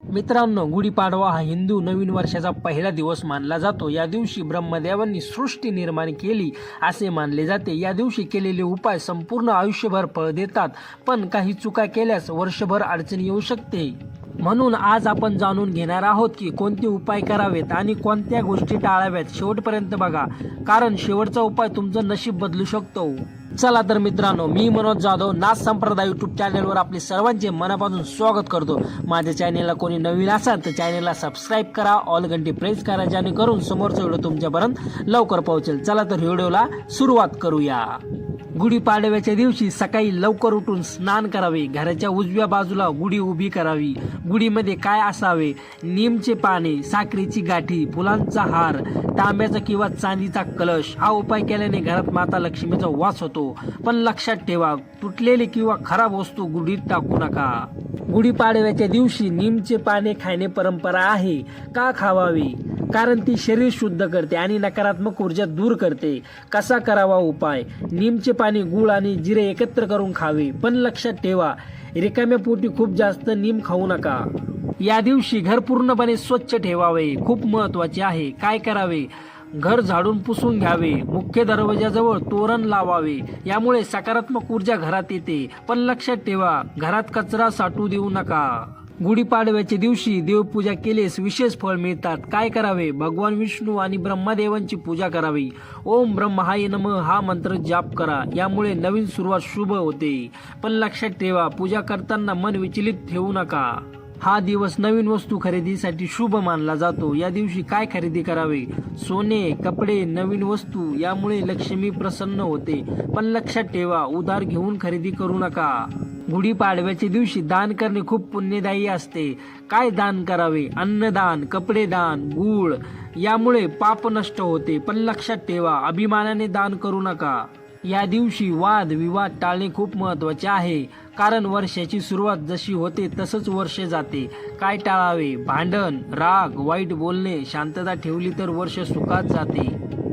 मित्रांनो, गुढीपाडवा हा हिंदू नवीन वर्षाचा पहिला दिवस मानला जातो। या दिवशी ब्रह्मदेवांनी सृष्टी निर्माण केली असे मानले जाते। या दिवशी केलेले उपाय संपूर्ण आयुष्यभर फळ देतात, पण काही चुका केल्यास वर्षभर अडचण येऊ शकते। म्हणून आज आपण जाणून घेणार आहोत की कोणते उपाय करावेत आणि कोणत्या गोष्टी टाळाव्यात। शेवटपर्यंत बघा, कारण शेवटचा उपाय तुमचं नशीब बदलू शकतो। चला तर मित्रांनो, मी मनोज जाधव नाथ संप्रदाय यूट्यूब चॅनलवर आपले सर्वांचे मनापासून स्वागत करतो। माझ्या चॅनलला कोणी नवीन असाल तर चॅनलला सबस्क्राईब करा, ऑल घंटी प्रेस करा, जेणेकरून समोरचा व्हिडिओ तुमच्यापर्यंत लवकर पोहोचेल। चला तर व्हिडिओला सुरुवात करूया। गुढीपाडव्याच्या दिवशी सकाळी लवकर उठून स्नान करावे। घराच्या उजव्या बाजूला गुढी उभी करावी। गुढीमध्ये काय असावे? नीमचे पाने, साखरेची गाठी, फुलांचा हार, तांब्याचा किंवा चांदीचा कलश। हा उपाय केल्याने घरात माता लक्ष्मीचा वास होतो। पण लक्षात ठेवा, तुटलेले किंवा खराब वस्तू गुढीत टाकू नका। गुढीपाडव्याच्या दिवशी नीमचे पाने खाणे परंपरा आहे। का खावावे? कारण ती शरीर शुद्ध करते आणि नकारात्मक ऊर्जा दूर करते। कसा करावा उपाय? नीमचे पाने, गूळ आणि जिरे एकत्र करून खावे। पण लक्षात ठेवा, रिकाम्या पोटी खूप जास्त नीम खाऊ नका। या दिवशी घर पूर्णपणे स्वच्छ ठेवावे, खूप महत्त्वाचे आहे। काय करावे? घर झाडून पुसून घ्यावे। मुख्य दरवाजाजवळ तोरण लावावे, यामुळे सकारात्मक ऊर्जा घरात येते। पण लक्षात ठेवा, घरात कचरा साठवू देऊ नका। गुढीपाडव्याच्या दिवशी देवपूजा केल्यास विशेष फळ मिळतात। काय करावे? भगवान विष्णू आणि ब्रह्मदेवांची पूजा करावी। ओम ब्रह्माय नमः हा मंत्र जाप करा, यामुळे नवीन सुरुवात शुभ होते। पण लक्षात ठेवा, पूजा करताना मन विचलित ठेवू नका। हा दिवस नवीन वस्तू खरेदीसाठी शुभ मानला जातो। या दिवशी काय खरेदी करावे? सोने, कपडे, नवीन वस्तू, यामुळे लक्ष्मी प्रसन्न होते। पण लक्षात ठेवा, उधार घेऊन खरेदी करू नका। गुढीपाडव्याच्या दिवशी दान करणे खूप पुण्यदायी असते। काय दान करावे? अन्नदान, कपडे दान, गूळ, यामुळे पाप नष्ट होते। पण लक्षात ठेवा, अभिमानाने दान करू नका। या दिवशी वाद विवाद टाळणे खूप महत्त्वाचे आहे, कारण वर्षाची सुरुवात जशी होते तसंच वर्ष जाते। काय टाळावे? भांडण, राग, वाईट बोलणे। शांतता ठेवली तर वर्ष सुखात जाते।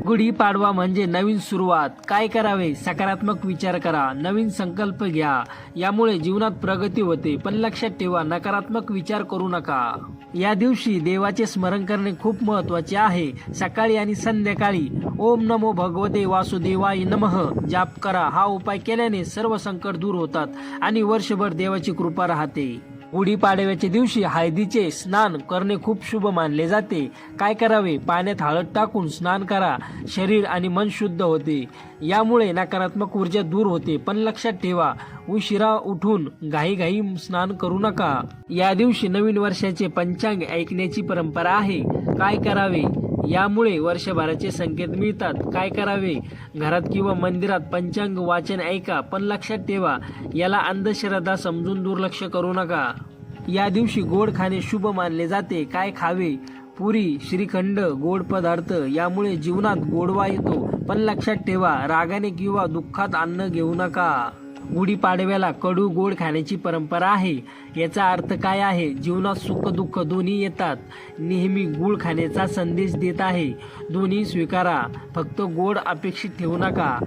गुढीपाडवा म्हणजे नवीन सुरुवात। काय करावे? सकारात्मक विचार करा, नवीन संकल्प घ्या, यामुळे जीवनात प्रगती होते। पण लक्षात ठेवा, नकारात्मक विचार करू नका। या दिवशी देवाचे स्मरण करणे खूप महत्त्वाचे आहे। सकाळी आणि संध्याकाळी ओम नमो भगवते वासुदेवाय नमः जाप करा। हा उपाय केल्याने सर्व संकट दूर होतात आणि वर्षभर देवाची कृपा राहते। गुढीपाडव्याच्या दिवशी हळदीचे स्नान करणे खूप शुभ मानले जाते। काय करावे? पाण्यात हळद टाकून स्नान करा, शरीर आणि मन शुद्ध होते। यामुळे नकारात्मक ऊर्जा दूर होते। पण लक्षात ठेवा, उशिरा उठून घाईघाई स्नान करू नका। या दिवशी नवीन वर्षाचे पंचांग ऐकण्याची परंपरा आहे। काय करावे? यामुळे वर्षभराचे संकेत मिळतात। काय करावे? घरात किंवा मंदिरात पंचांग वाचन ऐका। पण लक्षात ठेवा, याला अंधश्रद्धा समजून दुर्लक्ष करू नका। या दिवशी गोड खाणे शुभ मानले जाते। काय खावे? पुरी, श्रीखंड, गोड पदार्थ, यामुळे जीवनात गोडवा येतो। पण लक्षात ठेवा, रागाने किंवा दुःखात अन्न घेऊ नका। गुढीपाडव्याला कडू गोड खाण्याची परंपरा आहे। याचा अर्थ काय आहे? जीवनात सुख दुःख दोन्ही येतात। नेहमी गुळ खाण्याचा संदेश देत आहे। दोन्ही स्वीकारा, फक्त गोड अपेक्षित ठेवू नका।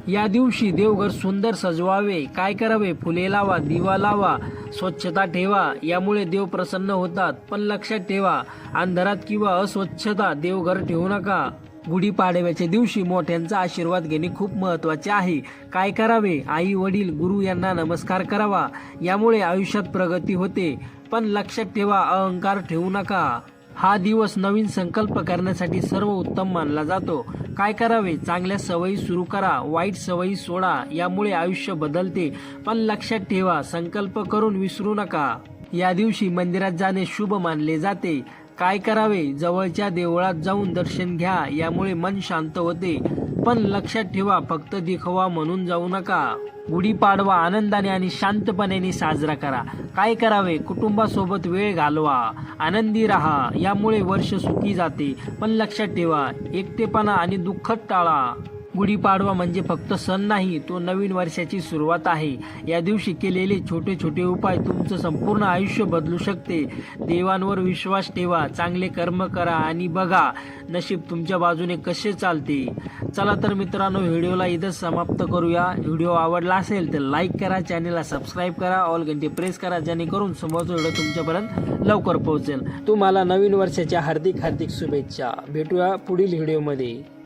या दिवशी देवघर सुंदर सजवावे। काय करावे? फुले लावा, दिवा लावा, स्वच्छता ठेवा, यामुळे देव प्रसन्न होतात। पण लक्षात ठेवा, अंधारात किंवा अस्वच्छता देवघर ठेवू नका। गुढीपाडव्याच्या दिवशी मोठ्यांचा आशीर्वाद घेणे खूप महत्त्वाचे आहे। काय करावे? आई वडील गुरु यांना नमस्कार करावा, यामुळे आयुष्यात प्रगती होते। पण लक्षात ठेवा, अहंकार ठेवू नका। हा दिवस नवीन संकल्प करण्यासाठी सर्वोत्तम मानला जातो। काय करावे? चांगल्या सवयी सुरू करा, वाईट सवयी सोडा, यामुळे आयुष्य बदलते। पण लक्षात ठेवा, संकल्प करून विसरू नका। या दिवशी मंदिरात जाणे शुभ मानले जाते। काय करावे? जवळच्या देवळात जाऊन दर्शन घ्या, यामुळे मन शांत होते। पण लक्षात ठेवा, फक्त दिखावा म्हणून जाऊ नका। गुढीपाडवा आनंदाने आणि शांतपणे साजरा करा। काय करावे? कुटुंबासोबत वेळ घालवा, आनंदी राहा, यामुळे वर्ष सुखी जाते। पण लक्षात ठेवा, एकटेपणा आणि दुःख टाळा। गुढीपाडवा म्हणजे फक्त सण नाही, तो नवीन वर्षाची सुरुवात आहे. या दिवशी केलेले छोटे छोटे उपाय तुमचं संपूर्ण आयुष्य बदलू शकते. देवांवर विश्वास ठेवा, चांगले कर्म करा आणि बघा नशीब तुमच्या बाजूने कसे चालते. चला तर मित्रांनो, व्हिडिओला इथंच समाप्त करूया. व्हिडिओ आवडला असेल तर लाईक करा, चॅनेलला सबस्क्राईब करा, ऑल घंटे प्रेस करा, जेणेकरून समोरचा व्हिडिओ तुमच्यापर्यंत लवकर पोहोचेल. तुम्हाला नवीन वर्षाच्या हार्दिक शुभेच्छा. भेटूया पुढील व्हिडिओमध्ये.